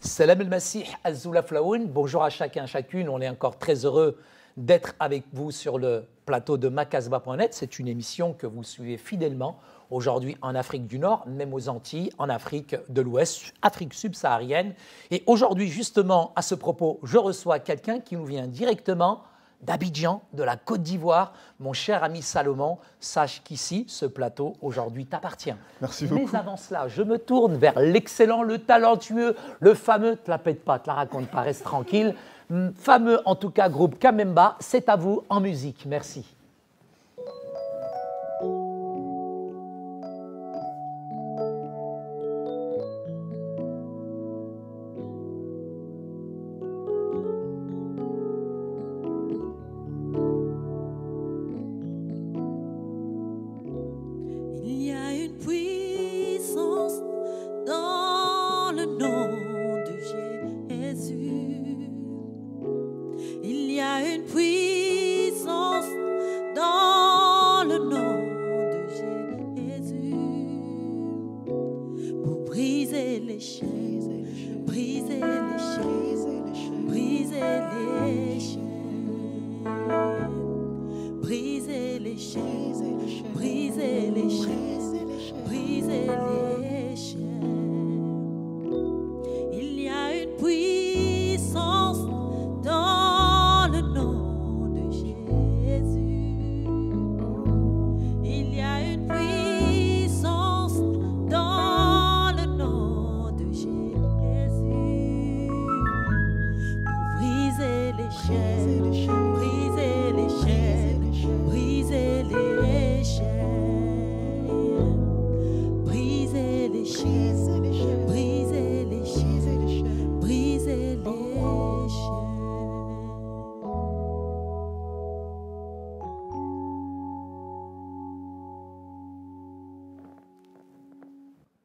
Salam al-Masih Azzoula Flaoun. Bonjour à chacun, chacune. On est encore très heureux d'être avec vous sur le plateau de Makasba.net. C'est une émission que vous suivez fidèlement aujourd'hui en Afrique du Nord, même aux Antilles, en Afrique de l'Ouest, Afrique subsaharienne. Et aujourd'hui, justement, à ce propos, je reçois quelqu'un qui nous vient directement d'Abidjan, de la Côte d'Ivoire. Mon cher ami Salomon, sache qu'ici, ce plateau aujourd'hui t'appartient. Merci beaucoup. Mais avant cela, je me tourne vers l'excellent, le talentueux, le fameux, te la pète pas, te la raconte pas, reste tranquille, fameux en tout cas groupe Kamemba. C'est à vous en musique. Merci.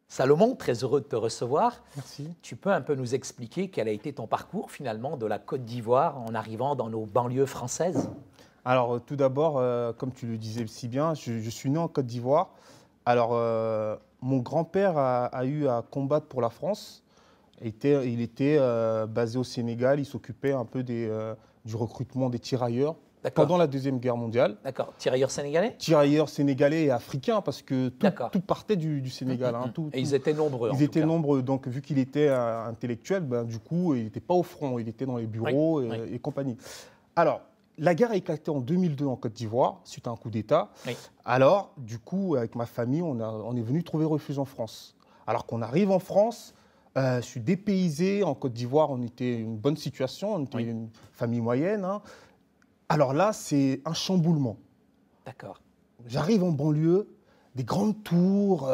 Salomon, très heureux de te recevoir. Merci. Tu peux un peu nous expliquer quel a été ton parcours finalement de la Côte d'Ivoire en arrivant dans nos banlieues françaises? Alors tout d'abord, comme tu le disais si bien, je suis né en Côte d'Ivoire. Alors mon grand-père a eu à combattre pour la France. Il était basé au Sénégal, il s'occupait un peu du recrutement des tirailleurs pendant la Deuxième Guerre mondiale. D'accord. Tirailleurs sénégalais? Tirailleurs sénégalais et africains, parce que tout partait du Sénégal. Et ils étaient nombreux. Ils étaient nombreux, donc vu qu'il était intellectuel, du coup, il n'était pas au front, il était dans les bureaux et compagnie. Alors, la guerre a éclaté en 2002 en Côte d'Ivoire, suite à un coup d'État. Oui. Alors, du coup, avec ma famille, on est venu trouver refuge en France. Alors qu'on arrive en France, je suis dépaysé. En Côte d'Ivoire, on était une bonne situation, on était une famille moyenne. Alors là, c'est un chamboulement. D'accord. J'arrive en banlieue, des grandes tours,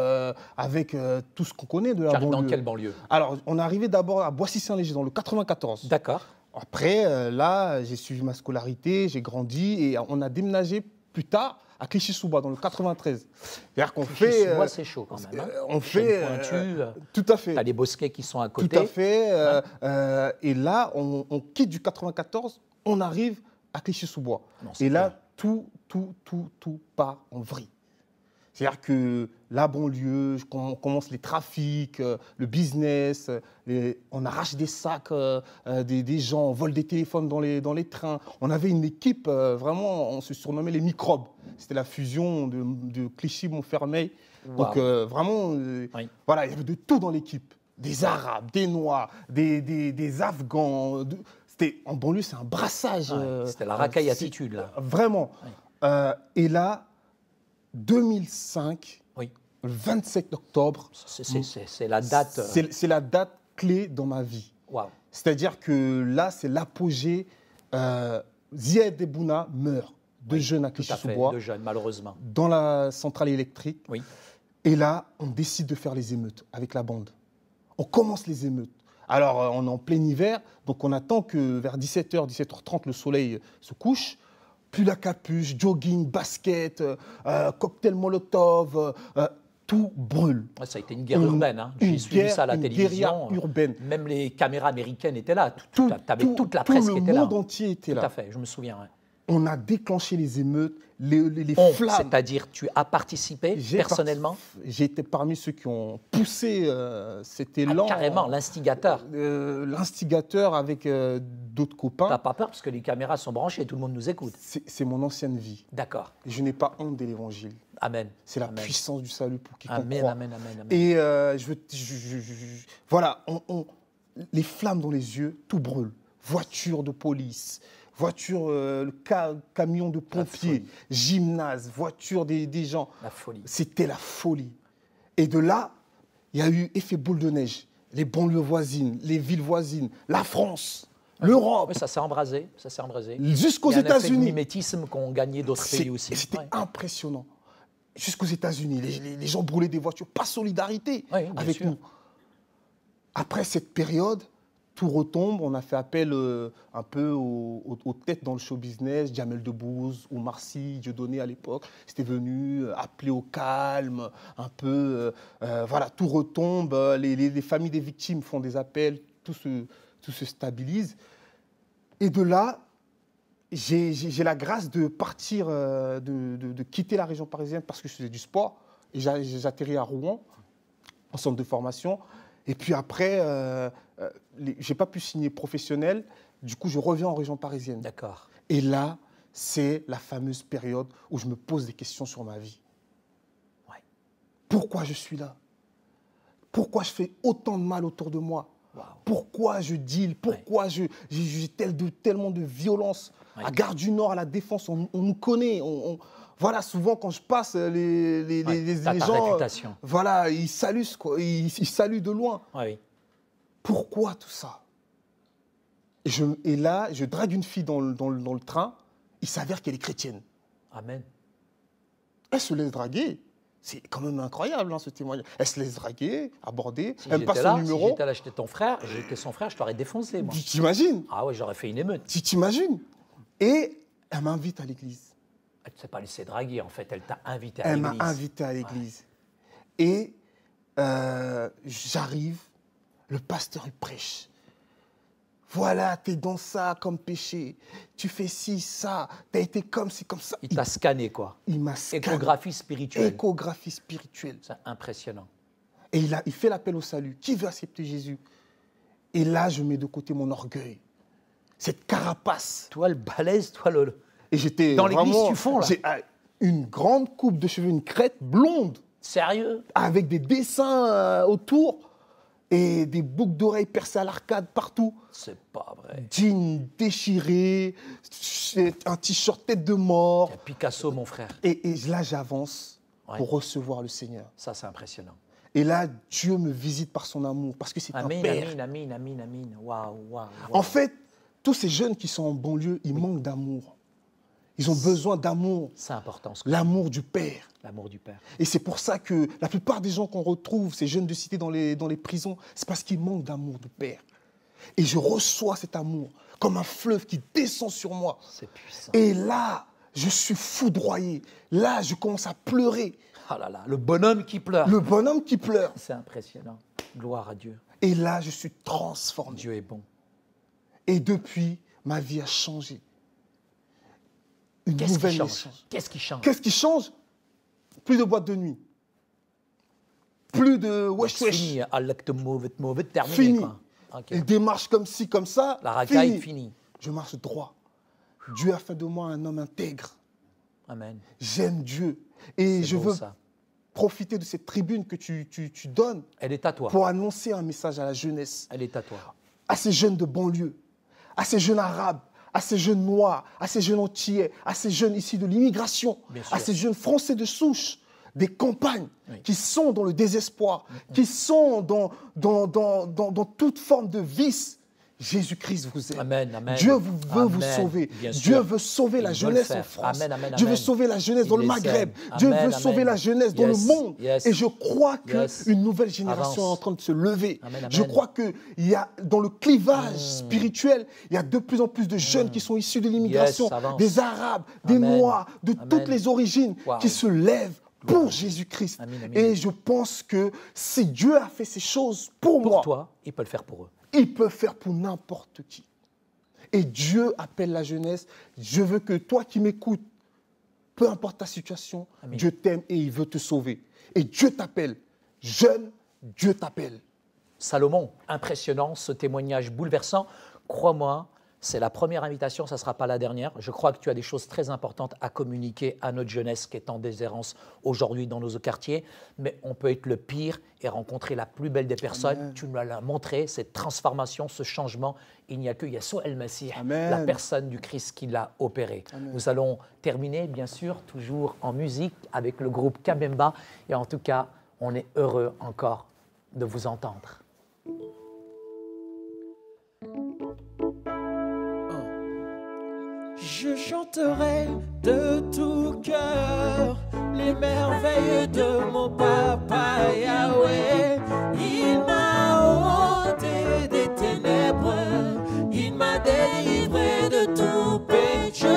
avec tout ce qu'on connaît de la banlieue. Dans quelle banlieue? Alors, on est arrivé d'abord à Boissy-Saint-Léger, dans le 94. D'accord. Après, là, j'ai suivi ma scolarité, j'ai grandi et on a déménagé plus tard à Clichy-sous-Bois, dans le 93. C'est-à-dire qu'on fait... Clichy-sous-Bois, c'est chaud quand même. On fait... tout à fait. Tu as les bosquets qui sont à côté. Tout à fait. Et là, on quitte du 94, on arrive à Clichy-sous-Bois. Et là, tout part en vrille. C'est-à-dire que la banlieue, on commence les trafics, le business, on arrache des sacs des gens, on vole des téléphones dans les trains. On avait une équipe, vraiment, on se surnommait les microbes. C'était la fusion de Clichy-Montfermeil. Wow. Donc vraiment, voilà, il y avait de tout dans l'équipe. Des Arabes, des Noirs, des Afghans. En banlieue, c'est un brassage. C'était la racaille attitude, là. Vraiment. Et là, 2005, le 27 octobre. C'est la date. C'est la date clé dans ma vie. Wow. C'est-à-dire que là, c'est l'apogée. Ziad Ebouna meurt, deux jeunes à Clichy-sous-Bois. Deux jeunes, malheureusement. Dans la centrale électrique. Oui. Et là, on décide de faire les émeutes avec la bande. On commence les émeutes. Alors, on est en plein hiver, donc on attend que vers 17h, 17h30, le soleil se couche. Plus la capuche, jogging, basket, cocktail Molotov, tout brûle. Ça a été une guerre urbaine. J'ai suivi ça à la télévision. Une guerre urbaine. Même les caméras américaines étaient là. Tu avais toute la presse qui était là. Tout le monde entier était là. Tout à fait, je me souviens. On a déclenché les émeutes, les flammes. C'est-à-dire, tu as participé personnellement? J'ai été parmi ceux qui ont poussé cet élan. Carrément, l'instigateur. L'instigateur avec d'autres copains. Tu n'as pas peur parce que les caméras sont branchées, tout le monde nous écoute. C'est mon ancienne vie. D'accord. Et je n'ai pas honte de l'évangile. Amen. C'est la puissance du salut pour quiconque amen, croit. Amen, amen, amen. Et voilà, les flammes dans les yeux, tout brûle. Voiture de police, voiture, camion de pompiers, gymnase, voiture des gens. La folie. C'était la folie. Et de là, il y a eu effet boule de neige. Les banlieues voisines, les villes voisines, la France, l'Europe. Oui, ça s'est embrasé, Jusqu'aux États-Unis. Il y a un effet de mimétisme qu'ont gagné d'autres pays aussi. C'était impressionnant. Jusqu'aux États-Unis, les gens brûlaient des voitures, pas solidarité avec nous. Après cette période, tout retombe. On a fait appel un peu aux têtes dans le show business, Jamel Debbouze, Oumar Sy, Dieudonné à l'époque. C'était venu appeler au calme, un peu. Voilà, tout retombe. Les familles des victimes font des appels, tout se stabilise. Et de là, j'ai la grâce de partir, de quitter la région parisienne parce que je faisais du sport. Et j'atterris à Rouen, en centre de formation. Et puis après, je n'ai pas pu signer professionnel. Du coup, je reviens en région parisienne. D'accord. Et là, c'est la fameuse période où je me pose des questions sur ma vie. Ouais. Pourquoi je suis là? Pourquoi je fais autant de mal autour de moi? Wow. Pourquoi je deal? Pourquoi j'ai tellement de violence? À Gare du Nord, à la Défense, on nous connaît. Voilà, souvent quand je passe, les gens, réputation. Voilà, ils saluent, quoi. Ils saluent de loin. Oui. Pourquoi tout ça? Et là, je drague une fille dans le train. Il s'avère qu'elle est chrétienne. Amen. Elle se laisse draguer. C'est quand même incroyable, ce témoignage. Elle se laisse draguer, aborder. Si elle me passe son numéro. Si j'étais là, j'étais son frère, je t'aurais défoncé, moi. Tu t'imagines? Ah ouais, j'aurais fait une émeute. Tu t'imagines? Et elle m'invite à l'église. Elle ne s'est pas laissée draguer, en fait. Elle t'a invité à l'église. Elle m'a invité à l'église. Ouais. Et j'arrive, le pasteur, il prêche. Voilà, t'es dans ça comme péché. Tu fais ci, ça. T'as été comme ci, comme ça. Il t'a scanné, quoi. Il m'a scanné. Échographie spirituelle. Échographie spirituelle. C'est impressionnant. Et il fait l'appel au salut. Qui veut accepter Jésus? Et là, je mets de côté mon orgueil. Cette carapace. Toi, le balèze, toi, le... Et j'étais dans l'église, tu fonds, là. J'ai une grande coupe de cheveux, une crête blonde. Sérieux? Avec des dessins autour. Et des boucles d'oreilles percées à l'arcade partout. C'est pas vrai. Jean déchiré, un t-shirt tête de mort. Picasso, mon frère. Et là, j'avance pour recevoir le Seigneur. Ça, c'est impressionnant. Et là, Dieu me visite par son amour, parce que c'est un père. Amen. Waouh. En fait, tous ces jeunes qui sont en banlieue, ils manquent d'amour. Ils ont besoin d'amour. C'est important. L'amour du Père. L'amour du Père. Et c'est pour ça que la plupart des gens qu'on retrouve, ces jeunes de cité dans les prisons, c'est parce qu'ils manquent d'amour du Père. Et je reçois cet amour comme un fleuve qui descend sur moi. C'est puissant. Et là, je suis foudroyé. Là, je commence à pleurer. Ah là là, le bonhomme qui pleure. Le bonhomme qui pleure. C'est impressionnant. Gloire à Dieu. Et là, je suis transformé. Dieu est bon. Et depuis, ma vie a changé. Qu'est-ce qui change? Qu'est-ce qui change? Qu'est-ce qui change? Plus de boîtes de nuit. Plus de wesh. Fini, I like to move it, terminé. Fini. Okay. Et démarche comme ci, comme ça. La racaille, fini. Je marche droit. Dieu a fait de moi un homme intègre. Amen. J'aime Dieu. Et je veux profiter de cette tribune que tu donnes. Elle est à toi. Pour annoncer un message à la jeunesse. Elle est à toi. À ces jeunes de banlieue, à ces jeunes arabes, à ces jeunes noirs, à ces jeunes antillais, à ces jeunes ici de l'immigration, à ces jeunes français de souche, des campagnes qui sont dans le désespoir, qui sont dans toute forme de vice. Jésus-Christ vous aime. Amen. Dieu veut vous sauver. Dieu veut sauver la jeunesse en France. Dieu veut sauver la jeunesse dans le Maghreb. Dieu veut sauver la jeunesse dans le monde. Et je crois qu'une nouvelle génération est en train de se lever. Je crois qu'il y a, dans le clivage spirituel, il y a de plus en plus de jeunes qui sont issus de l'immigration, des Arabes, des Noirs, de toutes les origines, qui se lèvent pour Jésus-Christ. Et je pense que si Dieu a fait ces choses pour moi, toi, il peut le faire pour eux. Il peut faire pour n'importe qui. Et Dieu appelle la jeunesse. Je veux que toi qui m'écoutes, peu importe ta situation, Amen. Dieu t'aime et il veut te sauver. Et Dieu t'appelle. Jeune, Dieu t'appelle. Salomon, impressionnant, ce témoignage bouleversant. Crois-moi, c'est la première invitation, ça ne sera pas la dernière. Je crois que tu as des choses très importantes à communiquer à notre jeunesse qui est en déshérence aujourd'hui dans nos quartiers. Mais on peut être le pire et rencontrer la plus belle des personnes. Amen. Tu nous l'as montré, cette transformation, ce changement. Il n'y a que Yeshua el-Masih, la personne du Christ qui l'a opéré. Amen. Nous allons terminer, bien sûr, toujours en musique avec le groupe Kabemba. Et en tout cas, on est heureux encore de vous entendre. Je chanterai de tout cœur les merveilles de mon papa Yahweh. Il m'a ôté des ténèbres, il m'a délivré de tout péché.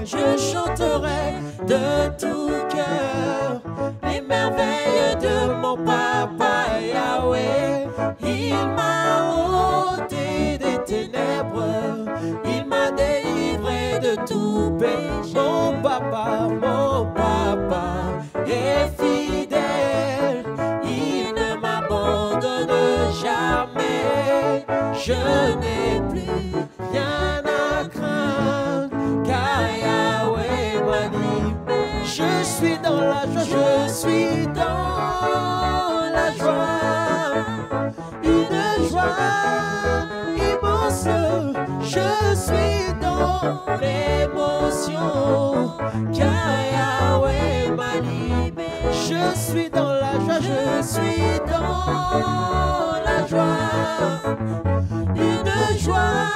Je chanterai de tout cœur les merveilles de mon papa Yahweh. Il m'a ôté des ténèbres, il m'a délivré de tout péché. Mon papa est fidèle, il ne m'abandonne jamais. Je n'ai plus rien à craindre, car Yahweh m'a libéré. Je suis dans la joie, je suis dans la joie, une joie immense. Je suis dans l'émotion, car Yahweh m'a libéré. Je suis dans la joie, je suis dans la joie, une joie